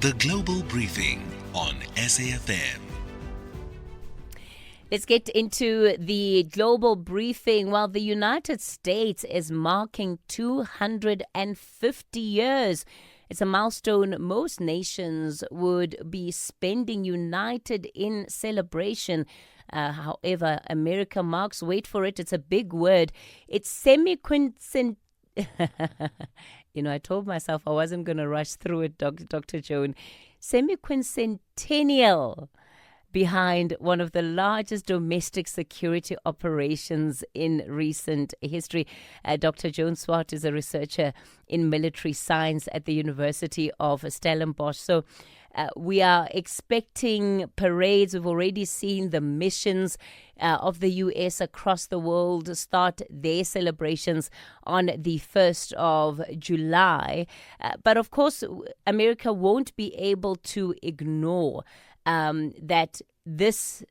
The Global Briefing on SAfm. Let's get into the global briefing. Well, the United States is marking 250 years. It's a milestone most nations would be spending united in celebration. However, America marks, wait for it, it's a big word. It's semi-quincentennial. I told myself I wasn't going to rush through it, Dr. Joan. Semi-quincentennial behind one of the largest domestic security operations in recent history. Dr. Joan Swart is a researcher in military science at the University of Stellenbosch. So we are expecting parades. We've already seen the missions of the U.S. across the world start their celebrations on the 1st of July. But of course, America won't be able to ignore that this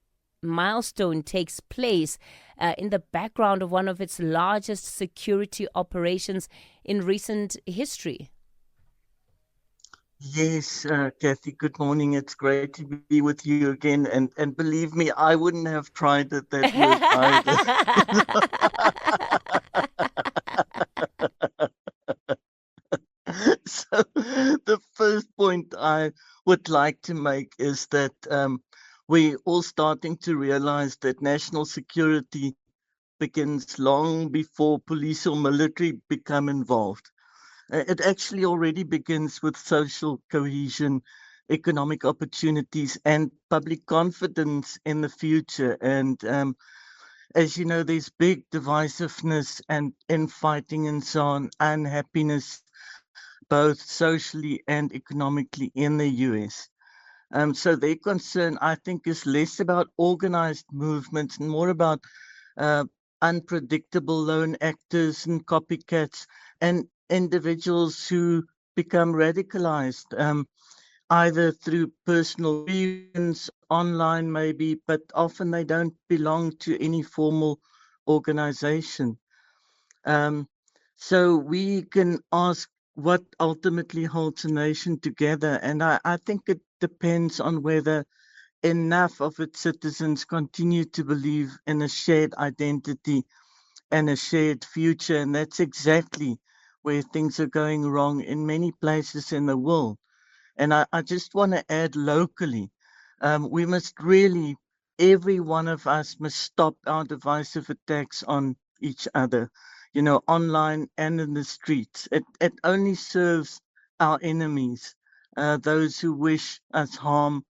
milestone takes place in the background of one of its largest security operations in recent history. Yes, Cathy, good morning. It's great to be with you again. And believe me, I wouldn't have tried it that word either. So the first point I would like to make is that we're all starting to realize that national security begins long before police or military become involved. It actually already begins with social cohesion, economic opportunities, and public confidence in the future. And as you know, there's big divisiveness and infighting and so on, unhappiness, both socially and economically in the US. So their concern, I think, is less about organized movements and more about unpredictable lone actors and copycats and individuals who become radicalized, either through personal reasons, online maybe, but often they don't belong to any formal organization. So we can ask what ultimately holds a nation together. And I think it depends on whether enough of its citizens continue to believe in a shared identity and a shared future. And that's exactly where things are going wrong in many places in the world. And I just want to add locally, we must really, every one of us must stop our divisive attacks on each other, online and in the streets. It only serves our enemies, those who wish us harm,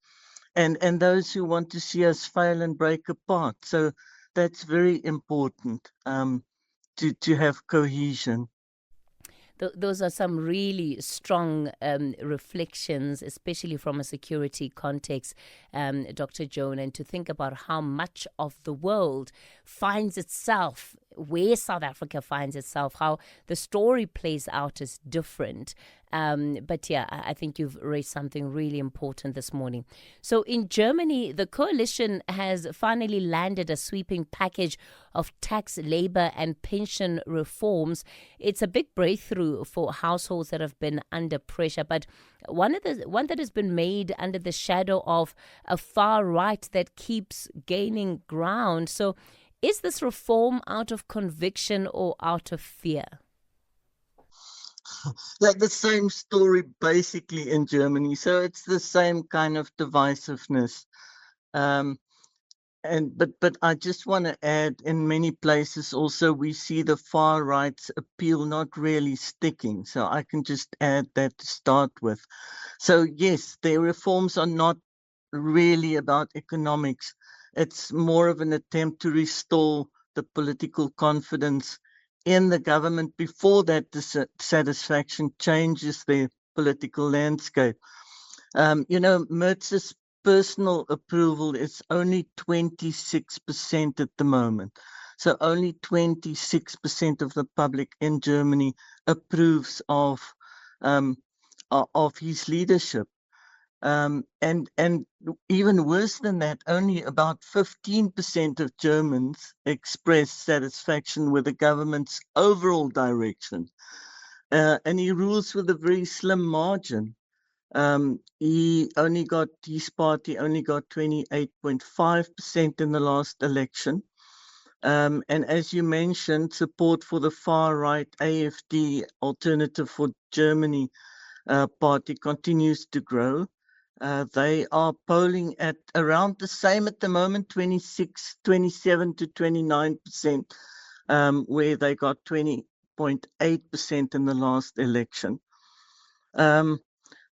and those who want to see us fail and break apart. So that's very important, to have cohesion. Those are some really strong reflections, especially from a security context, Dr. Joan, and to think about how much of the world finds itself, where South Africa finds itself, how the story plays out is different. But yeah, I think you've raised something really important this morning. So in Germany, the coalition has finally landed a sweeping package of tax, labor and pension reforms. It's a big breakthrough for households that have been under pressure, but one that has been made under the shadow of a far right that keeps gaining ground. So is this reform out of conviction or out of fear? Like the same story basically in Germany. So it's the same kind of divisiveness. But I just want to add, in many places also we see the far right's appeal not really sticking. So I can just add that to start with. So yes, their reforms are not really about economics. It's more of an attempt to restore the political confidence in the government before that dissatisfaction changes their political landscape. Mertz's personal approval is only 26% at the moment. So only 26% of the public in Germany approves of his leadership. And even worse than that, only about 15% of Germans express satisfaction with the government's overall direction. And he rules with a very slim margin. His party only got 28.5% in the last election. And as you mentioned, support for the far-right AfD, Alternative for Germany, party continues to grow. They are polling at around the same at the moment, 27 to 29%, where they got 20.8% in the last election.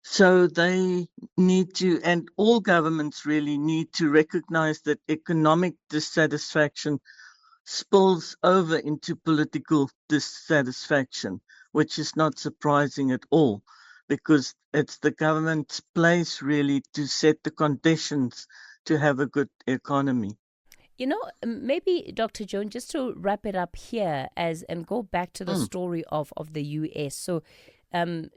So they need to, and all governments really need to recognize that economic dissatisfaction spills over into political dissatisfaction, which is not surprising at all, because it's the government's place really to set the conditions to have a good economy. You know, maybe Dr. Joan, just to wrap it up here and go back to the story of the US. So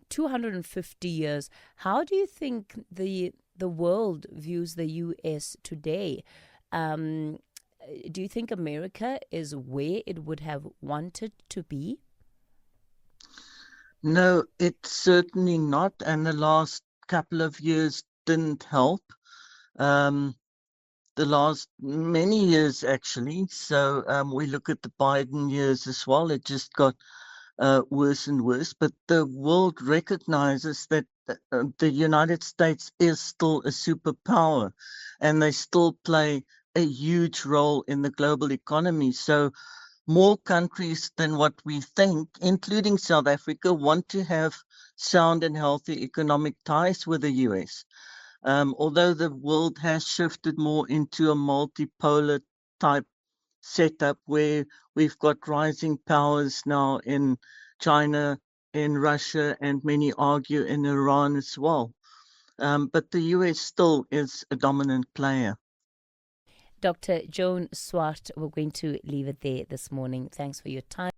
250 years, how do you think the world views the US today? Do you think America is where it would have wanted to be? No, it's certainly not, and the last couple of years didn't help. Um, the last many years, actually. So we look at the Biden years as well. It just got worse and worse. But the world recognizes that the United States is still a superpower, and they still play a huge role in the global economy. So more countries than what we think, including South Africa, want to have sound and healthy economic ties with the US. Although the world has shifted more into a multipolar type setup where we've got rising powers now in China, in Russia, and many argue in Iran as well. But the US still is a dominant player. Dr. Joan Swart, we're going to leave it there this morning. Thanks for your time.